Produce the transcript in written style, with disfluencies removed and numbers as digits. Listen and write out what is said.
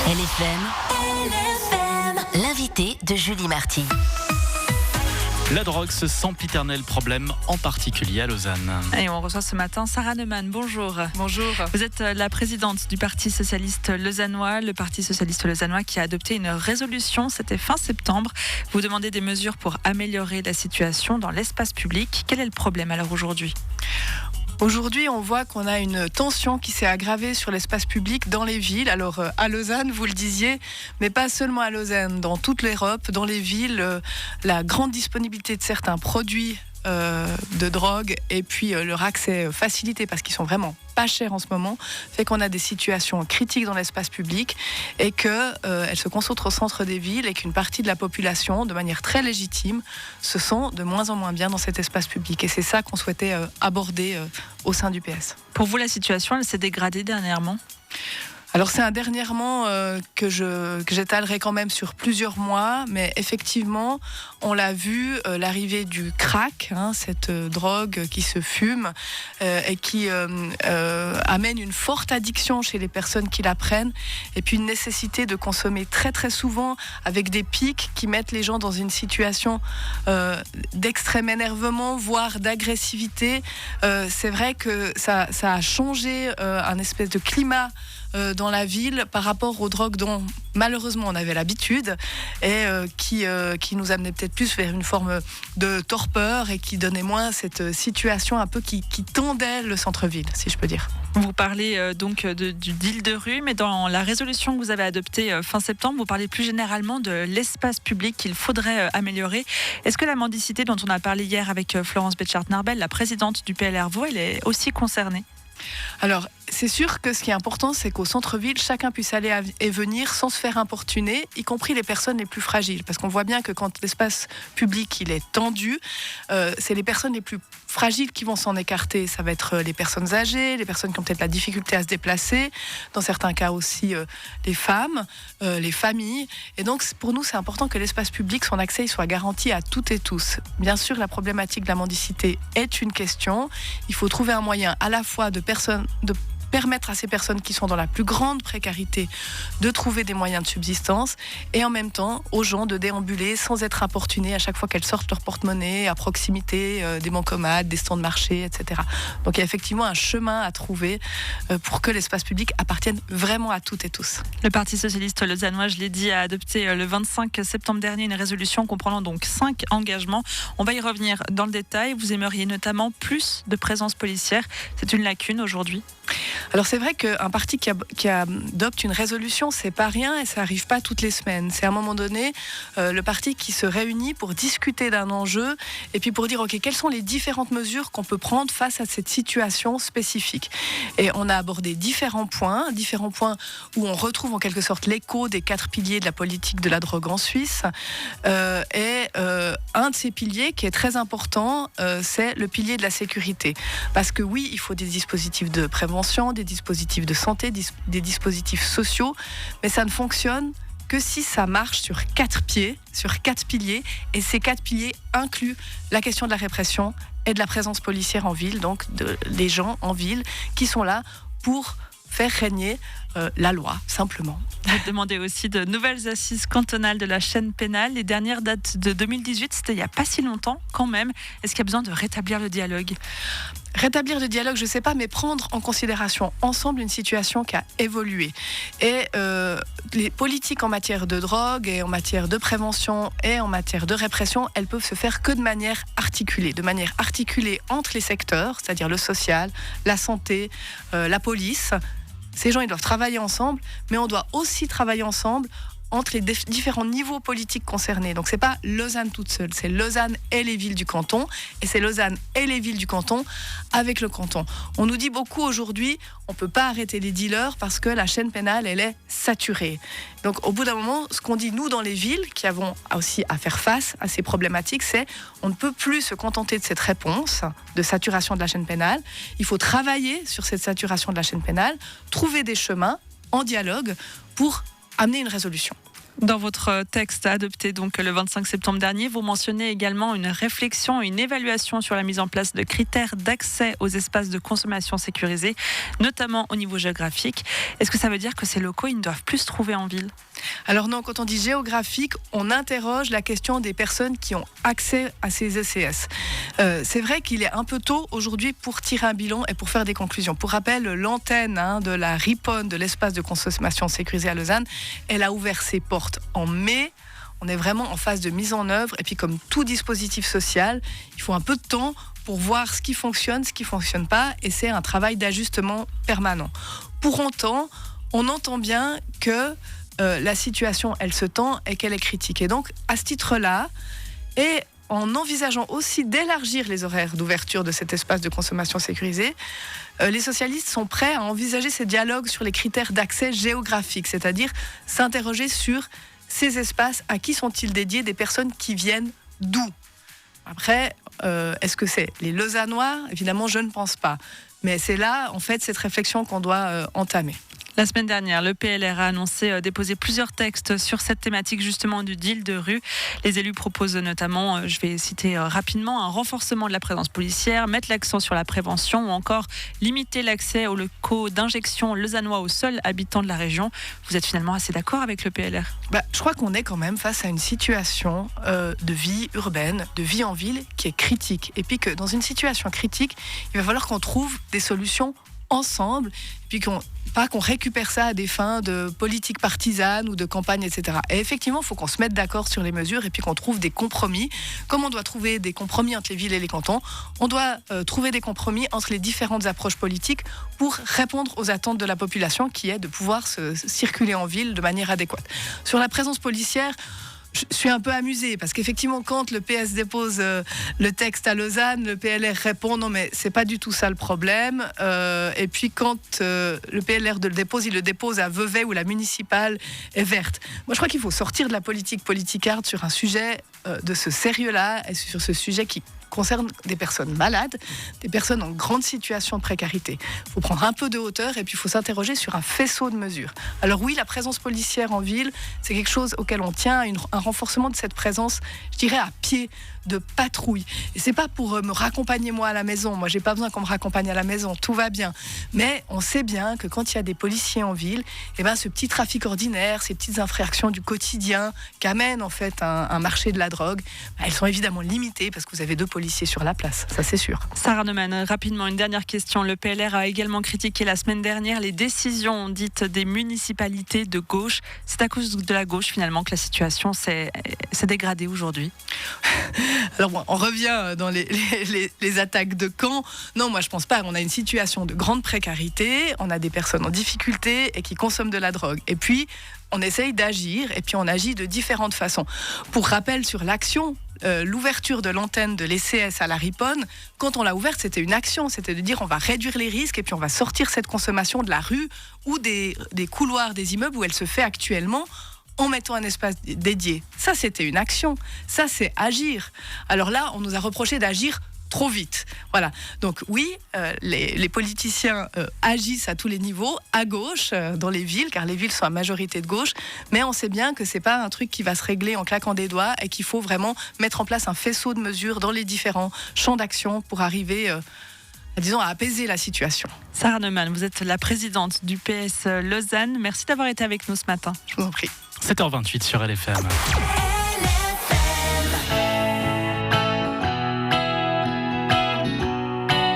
LFM, l'invité de Julie Marty. La drogue, ce sempiternel problème, en particulier à Lausanne. Et on reçoit ce matin Sarah Neumann. Bonjour. Bonjour. Vous êtes la présidente du Parti socialiste lausannois. Le Parti socialiste lausannois qui a adopté une résolution, c'était fin septembre. Vous demandez des mesures pour améliorer la situation dans l'espace public. Quel est le problème alors aujourd'hui ? Aujourd'hui, on voit qu'on a une tension qui s'est aggravée sur l'espace public dans les villes. Alors, à Lausanne, vous le disiez, mais pas seulement à Lausanne, dans toute l'Europe, dans les villes, la grande disponibilité de certains produits de drogue et puis leur accès facilité parce qu'ils sont vraiment pas chers en ce moment, fait qu'on a des situations critiques dans l'espace public et qu'elles se concentrent au centre des villes et qu'une partie de la population, de manière très légitime, se sent de moins en moins bien dans cet espace public. Et c'est ça qu'on souhaitait aborder au sein du PS. Pour vous, la situation, elle s'est dégradée dernièrement ? Alors c'est un dernièrement que j'étalerai quand même sur plusieurs mois, mais effectivement, on l'a vu, l'arrivée du crack, cette drogue qui se fume et qui amène une forte addiction chez les personnes qui la prennent, et puis une nécessité de consommer très très souvent avec des pics qui mettent les gens dans une situation d'extrême énervement, voire d'agressivité. C'est vrai que ça a changé un espèce de climat dans la ville par rapport aux drogues dont malheureusement on avait l'habitude et qui nous amenait peut-être plus vers une forme de torpeur et qui donnait moins cette situation un peu qui tendait le centre-ville, si je peux dire. Vous parlez donc du deal de rue, mais dans la résolution que vous avez adoptée fin septembre, vous parlez plus généralement de l'espace public qu'il faudrait améliorer. Est-ce que la mendicité dont on a parlé hier avec Florence Betchart-Narbel, la présidente du PLR Vaud, elle est aussi concernée ? Alors, c'est sûr que ce qui est important, c'est qu'au centre-ville, chacun puisse aller et venir sans se faire importuner, y compris les personnes les plus fragiles. Parce qu'on voit bien que quand l'espace public il est tendu, c'est les personnes les plus fragiles qui vont s'en écarter. Ça va être les personnes âgées, les personnes qui ont peut-être la difficulté à se déplacer, dans certains cas aussi les femmes, les familles. Et donc, pour nous, c'est important que l'espace public, son accès, il soit garanti à toutes et tous. Bien sûr, la problématique de la mendicité est une question. Il faut trouver un moyen à la fois de permettre à ces personnes qui sont dans la plus grande précarité de trouver des moyens de subsistance et en même temps aux gens de déambuler sans être importunés à chaque fois qu'elles sortent leur porte-monnaie à proximité des bancomates, des stands de marché, etc. Donc il y a effectivement un chemin à trouver pour que l'espace public appartienne vraiment à toutes et tous. Le Parti socialiste lausannois, je l'ai dit, a adopté le 25 septembre dernier une résolution comprenant donc 5 engagements. On va y revenir dans le détail. Vous aimeriez notamment plus de présence policière. C'est une lacune aujourd'hui ? Alors c'est vrai qu'un parti qui adopte une résolution, c'est pas rien et ça arrive pas toutes les semaines. C'est à un moment donné le parti qui se réunit pour discuter d'un enjeu et puis pour dire ok, quelles sont les différentes mesures qu'on peut prendre face à cette situation spécifique. Et on a abordé différents points où on retrouve en quelque sorte l'écho des 4 piliers de la politique de la drogue en Suisse. Et un de ces piliers qui est très important, c'est le pilier de la sécurité. Parce que oui, il faut des dispositifs de prévention, des dispositifs de santé, des dispositifs sociaux, mais ça ne fonctionne que si ça marche sur 4 piliers, et ces 4 piliers incluent la question de la répression et de la présence policière en ville, donc des gens en ville qui sont là pour faire régner la loi, simplement. Vous demandez aussi de nouvelles assises cantonales de la chaîne pénale. Les dernières datent de 2018, c'était il n'y a pas si longtemps quand même. Est-ce qu'il y a besoin de rétablir le dialogue ? Rétablir le dialogue, je ne sais pas, mais prendre en considération ensemble une situation qui a évolué. Et les politiques en matière de drogue et en matière de prévention et en matière de répression, elles peuvent se faire que de manière articulée entre les secteurs, c'est-à-dire le social, la santé, la police. Ces gens, ils doivent travailler ensemble, mais on doit aussi travailler ensemble entre les différents niveaux politiques concernés. Donc c'est pas Lausanne toute seule, c'est Lausanne et les villes du canton, et c'est Lausanne et les villes du canton avec le canton. On nous dit beaucoup aujourd'hui, on peut pas arrêter les dealers parce que la chaîne pénale, elle est saturée. Donc au bout d'un moment, ce qu'on dit nous dans les villes, qui avons aussi à faire face à ces problématiques, c'est on ne peut plus se contenter de cette réponse de saturation de la chaîne pénale. Il faut travailler sur cette saturation de la chaîne pénale, trouver des chemins en dialogue pour amener une résolution. Dans votre texte adopté donc le 25 septembre dernier, vous mentionnez également une réflexion, une évaluation sur la mise en place de critères d'accès aux espaces de consommation sécurisés, notamment au niveau géographique. Est-ce que ça veut dire que ces locaux, ils ne doivent plus se trouver en ville ? Alors non, quand on dit géographique, on interroge la question des personnes qui ont accès à ces ECS. C'est vrai qu'il est un peu tôt aujourd'hui pour tirer un bilan et pour faire des conclusions. Pour rappel, l'antenne de la RIPON, de l'espace de consommation sécurisé à Lausanne, elle a ouvert ses portes en mai. On est vraiment en phase de mise en œuvre. Et puis comme tout dispositif social, il faut un peu de temps pour voir ce qui fonctionne, ce qui ne fonctionne pas. Et c'est un travail d'ajustement permanent. Pour autant, on entend bien que la situation, elle se tend et qu'elle est critique. Et donc, à ce titre-là, et en envisageant aussi d'élargir les horaires d'ouverture de cet espace de consommation sécurisé, les socialistes sont prêts à envisager ces dialogues sur les critères d'accès géographique, c'est-à-dire s'interroger sur ces espaces, à qui sont-ils dédiés, des personnes qui viennent d'où. Après, est-ce que c'est les Lausannois ? Évidemment, je ne pense pas. Mais c'est là, en fait, cette réflexion qu'on doit entamer. La semaine dernière, le PLR a annoncé déposer plusieurs textes sur cette thématique justement du deal de rue. Les élus proposent notamment, je vais citer rapidement, un renforcement de la présence policière, mettre l'accent sur la prévention ou encore limiter l'accès aux locaux d'injection lausannois aux seuls habitants de la région. Vous êtes finalement assez d'accord avec le PLR ? Je crois qu'on est quand même face à une situation de vie urbaine, de vie en ville qui est critique. Et puis que dans une situation critique, il va falloir qu'on trouve des solutions ensemble, puis pas qu'on récupère ça à des fins de politique partisane ou de campagne, etc. Et effectivement, il faut qu'on se mette d'accord sur les mesures et puis qu'on trouve des compromis. Comme on doit trouver des compromis entre les villes et les cantons, on doit trouver des compromis entre les différentes approches politiques pour répondre aux attentes de la population qui est de pouvoir circuler en ville de manière adéquate. Sur la présence policière, je suis un peu amusée parce qu'effectivement, quand le PS dépose le texte à Lausanne, le PLR répond non, mais c'est pas du tout ça le problème. Et puis quand le PLR le dépose à Vevey où la municipale est verte. Moi, je crois qu'il faut sortir de la politique politicarde sur un sujet de ce sérieux-là et sur ce sujet qui concerne des personnes malades, des personnes en grande situation de précarité. Il faut prendre un peu de hauteur et puis il faut s'interroger sur un faisceau de mesures. Alors oui, la présence policière en ville, c'est quelque chose auquel on tient, un renforcement de cette présence, je dirais à pied, de patrouille. Et c'est pas pour me raccompagner moi à la maison. Moi, j'ai pas besoin qu'on me raccompagne à la maison. Tout va bien. Mais on sait bien que quand il y a des policiers en ville, ce petit trafic ordinaire, ces petites infractions du quotidien qu'amène en fait un marché de la drogue, elles sont évidemment limitées parce que vous avez 2 policiers sur la place. Ça, c'est sûr. Sarah Neumann, rapidement, une dernière question. Le PLR a également critiqué la semaine dernière les décisions dites des municipalités de gauche. C'est à cause de la gauche finalement que la situation s'est dégradée aujourd'hui. Alors bon, on revient dans les attaques de camp. Non, moi je pense pas. On a une situation de grande précarité, on a des personnes en difficulté et qui consomment de la drogue. Et puis, on essaye d'agir et puis on agit de différentes façons. Pour rappel sur l'action, l'ouverture de l'antenne de l'ECS à la RIPON, quand on l'a ouverte, c'était une action. C'était de dire on va réduire les risques et puis on va sortir cette consommation de la rue ou des couloirs des immeubles où elle se fait actuellement, en mettant un espace dédié. Ça, c'était une action. Ça, c'est agir. Alors là, on nous a reproché d'agir trop vite. Voilà. Donc oui, les politiciens agissent à tous les niveaux, à gauche, dans les villes, car les villes sont à majorité de gauche, mais on sait bien que c'est pas un truc qui va se régler en claquant des doigts et qu'il faut vraiment mettre en place un faisceau de mesures dans les différents champs d'action pour arriver à apaiser la situation. Sarah Neumann, vous êtes la présidente du PS Lausanne. Merci d'avoir été avec nous ce matin. Je vous en prie. 7h28 sur LFM.